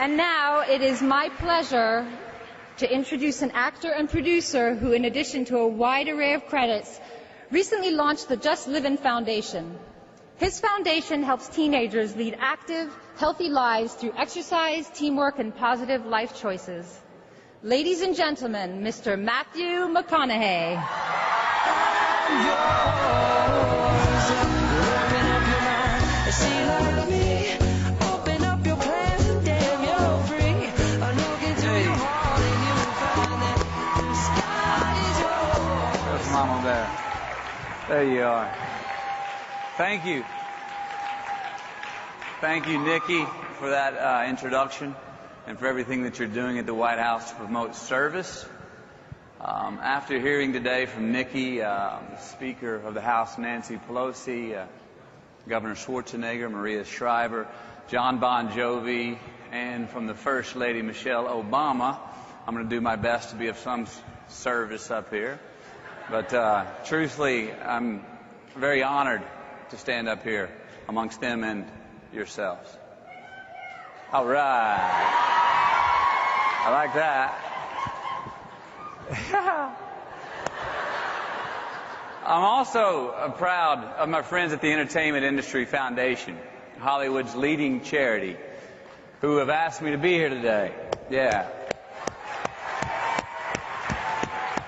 And now it is my pleasure to introduce an actor and producer who, in addition to a wide array of credits, recently launched the Just Livin' Foundation. His foundation helps teenagers lead active, healthy lives through exercise, teamwork, and positive life choices. Ladies and gentlemen, Mr. Matthew McConaughey. Mama there. There you are. Thank you. Thank you, Nikki, for that introduction and for everything that you're doing at the White House to promote service. After hearing today from Nikki, Speaker of the House Nancy Pelosi, Governor Schwarzenegger, Maria Shriver, John Bon Jovi, and from the First Lady Michelle Obama, I'm going to do my best to be of some service up here. But truthfully, I'm very honored to stand up here amongst them and yourselves. All right. I like that. I'm also proud of my friends at the Entertainment Industry Foundation, Hollywood's leading charity, who have asked me to be here today. Yeah.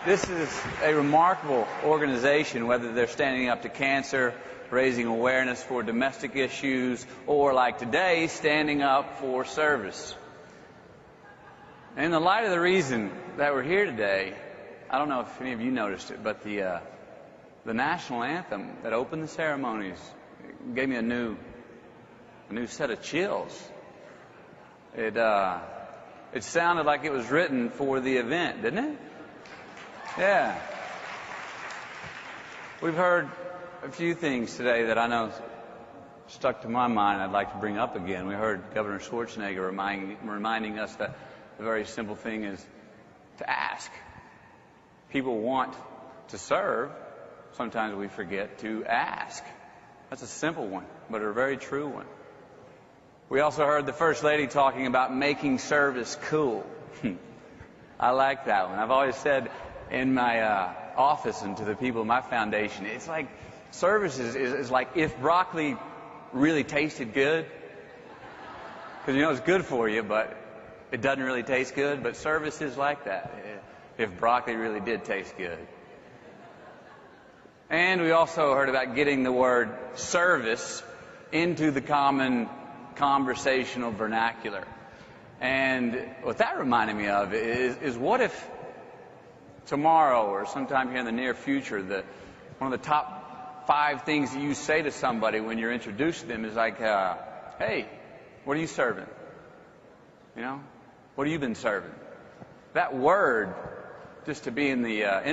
This is a remarkable organization, whether they're standing up to cancer, raising awareness for domestic issues, or like today, standing up for service. And in the light of the reason that we're here today, I don't know if any of you noticed it, but the national anthem that opened the ceremonies gave me a new set of chills. It sounded like it was written for the event, didn't it? Yeah. We've heard a few things today that I know stuck to my mind I'd like to bring up again. We heard Governor Schwarzenegger reminding us that the very simple thing is to ask. People want to serve. Sometimes we forget to ask. That's a simple one, but a very true one. We also heard the First Lady talking about making service cool. I like that one. I've always said in my office and to the people of my foundation, it's like service is like if broccoli really tasted good. Because you know it's good for you, but it doesn't really taste good. But service is like that, if broccoli really did taste good. And we also heard about getting the word service into the common conversational vernacular. And what that reminded me of is what if tomorrow or sometime here in the near future, one of the top 5 things that you say to somebody when you're introduced to them is like, hey, what are you serving? You know, what have you been serving? That word, just to be in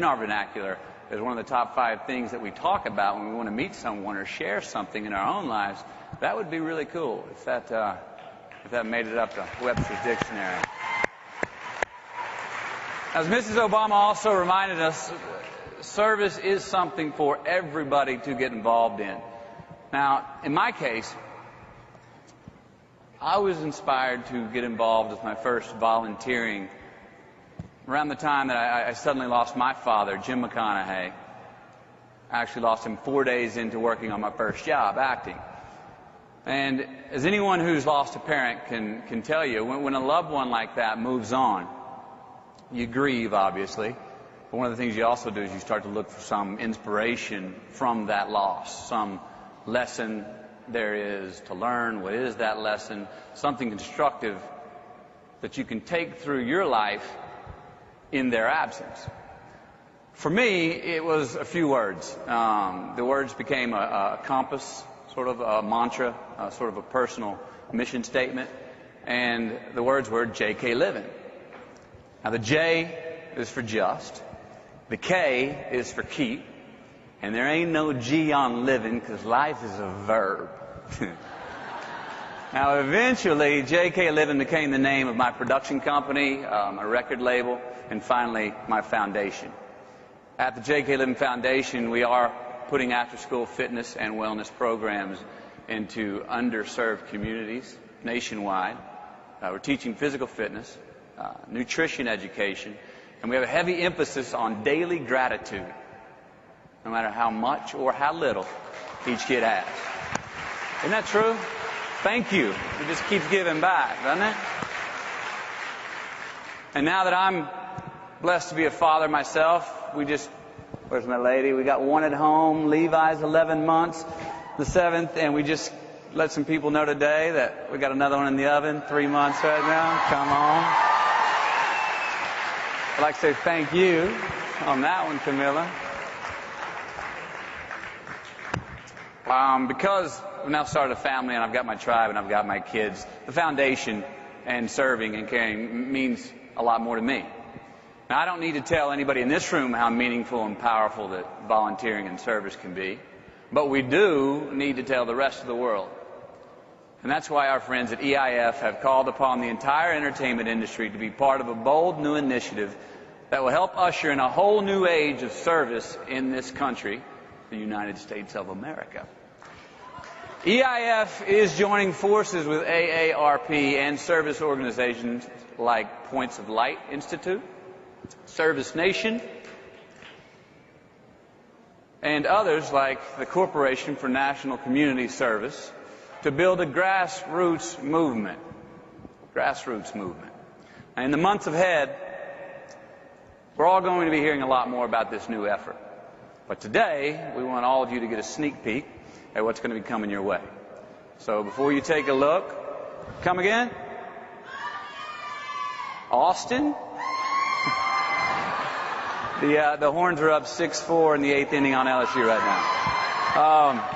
our vernacular, is one of the top 5 things that we talk about when we want to meet someone or share something in our own lives. That would be really cool if that made it up to Webster's Dictionary. As Mrs. Obama also reminded us, service is something for everybody to get involved in. Now, in my case, I was inspired to get involved with my first volunteering around the time that I suddenly lost my father, Jim McConaughey. I actually lost him 4 days into working on my first job, acting. And as anyone who's lost a parent can tell you, when a loved one like that moves on, you grieve, obviously. But one of the things you also do is you start to look for some inspiration from that loss, some lesson there is to learn. What is that lesson? Something constructive that you can take through your life in their absence. For me, it was a few words. The words became a compass, sort of a mantra, sort of a personal mission statement. And the words were J.K. Livin'. Now, the J is for just, the K is for keep, and there ain't no G on living because life is a verb. Now, eventually, J.K. Livin' became the name of my production company, my record label, and finally, my foundation. At the J.K. Livin' Foundation, we are putting after-school fitness and wellness programs into underserved communities nationwide. We're teaching physical fitness, nutrition education, and we have a heavy emphasis on daily gratitude, no matter how much or how little each kid has. Isn't that true? Thank you. It just keeps giving back, doesn't it? And now that I'm blessed to be a father myself, where's my lady? We got one at home. Levi's 11 months, the 7th, and we just let some people know today that we got another one in the oven, 3 months right now. Come on. I'd like to say thank you on that one, Camilla. Because I've now started a family and I've got my tribe and I've got my kids, the foundation and serving and caring means a lot more to me. Now, I don't need to tell anybody in this room how meaningful and powerful that volunteering and service can be, but we do need to tell the rest of the world. And that's why our friends at EIF have called upon the entire entertainment industry to be part of a bold new initiative that will help usher in a whole new age of service in this country, the United States of America. EIF is joining forces with AARP and service organizations like Points of Light Institute, Service Nation, and others like the Corporation for National Community Service to build a grassroots movement. And in the months ahead, we're all going to be hearing a lot more about this new effort. But today, we want all of you to get a sneak peek at what's going to be coming your way. So before you take a look, come again? Austin? The Horns are up 6-4 in the 8th inning on LSU right now.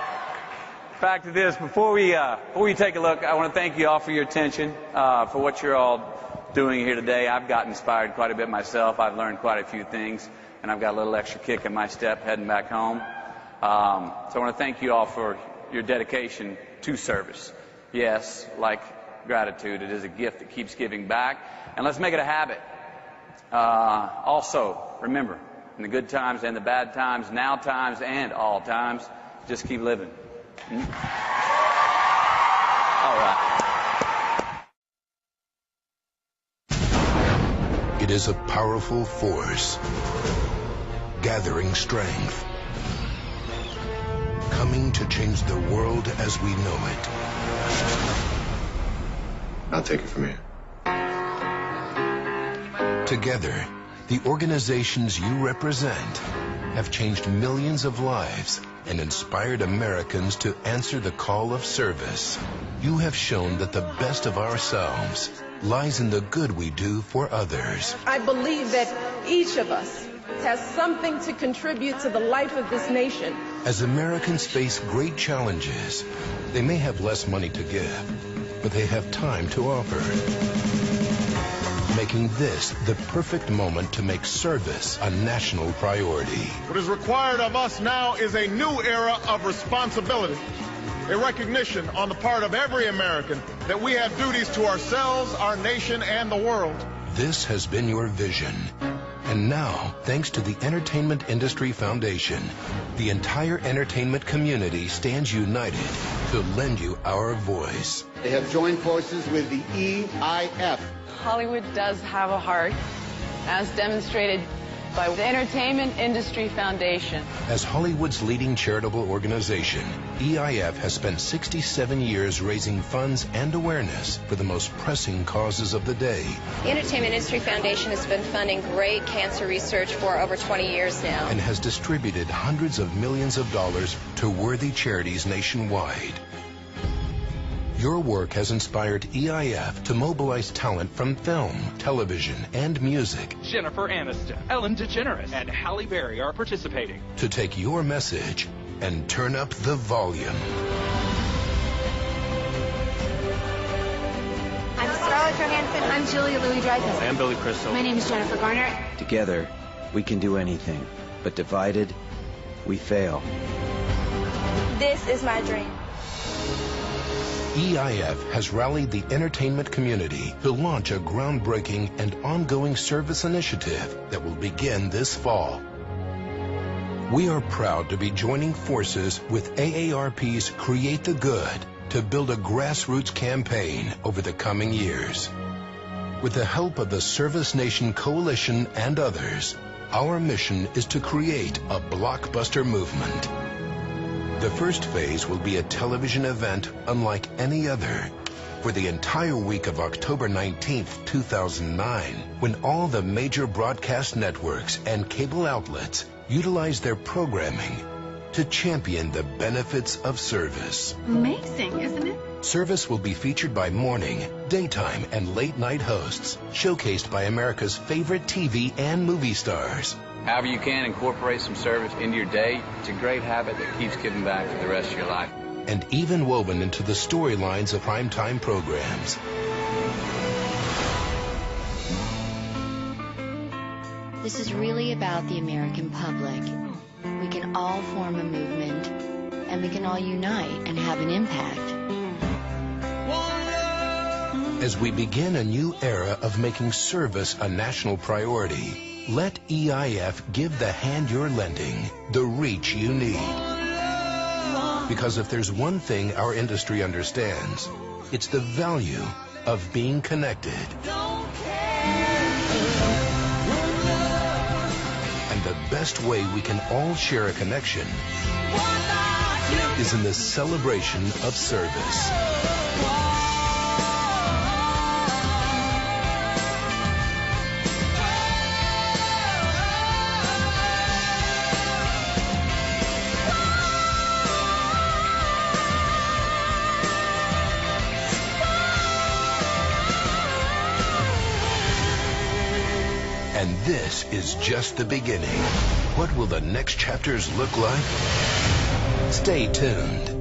Back to this. Before we take a look, I want to thank you all for your attention, for what you're all doing here today. I've gotten inspired quite a bit myself. I've learned quite a few things, and I've got a little extra kick in my step heading back home. So I want to thank you all for your dedication to service. Yes, like gratitude, it is a gift that keeps giving back, and let's make it a habit. Also, remember, in the good times and the bad times, now times and all times, just keep living. All right. It is a powerful force, gathering strength, coming to change the world as we know it. I'll take it from here. Together, the organizations you represent have changed millions of lives and inspired Americans to answer the call of service. You have shown that the best of ourselves lies in the good we do for others. I believe that each of us has something to contribute to the life of this nation. As Americans face great challenges, they may have less money to give, but they have time to offer, making this the perfect moment to make service a national priority. What is required of us now is a new era of responsibility, a recognition on the part of every American that we have duties to ourselves, our nation, and the world. This has been your vision. And now, thanks to the Entertainment Industry Foundation, the entire entertainment community stands united to lend you our voice. They have joined forces with the EIF. Hollywood does have a heart, as demonstrated by the Entertainment Industry Foundation. As Hollywood's leading charitable organization, EIF has spent 67 years raising funds and awareness for the most pressing causes of the day. The Entertainment Industry Foundation has been funding great cancer research for over 20 years now. And has distributed hundreds of millions of dollars to worthy charities nationwide. Your work has inspired EIF to mobilize talent from film, television, and music. Jennifer Aniston, Ellen DeGeneres, and Halle Berry are participating. To take your message and turn up the volume. I'm Scarlett Johansson. I'm Julia Louis-Dreyfus. I'm Billy Crystal. My name is Jennifer Garner. Together, we can do anything, but divided, we fail. This is my dream. EIF has rallied the entertainment community to launch a groundbreaking and ongoing service initiative that will begin this fall. We are proud to be joining forces with AARP's Create the Good to build a grassroots campaign over the coming years. With the help of the Service Nation Coalition and others, our mission is to create a blockbuster movement. The first phase will be a television event unlike any other for the entire week of October 19th, 2009, when all the major broadcast networks and cable outlets utilize their programming to champion the benefits of service. Amazing, isn't it? Service will be featured by morning, daytime, and late-night hosts, showcased by America's favorite TV and movie stars. However you can, incorporate some service into your day. It's a great habit that keeps giving back for the rest of your life. And even woven into the storylines of primetime programs. This is really about the American public. We can all form a movement, and we can all unite and have an impact. As we begin a new era of making service a national priority, let EIF give the hand you're lending the reach you need. Because if there's one thing our industry understands, it's the value of being connected. And the best way we can all share a connection is in the celebration of service. And this is just the beginning. What will the next chapters look like? Stay tuned.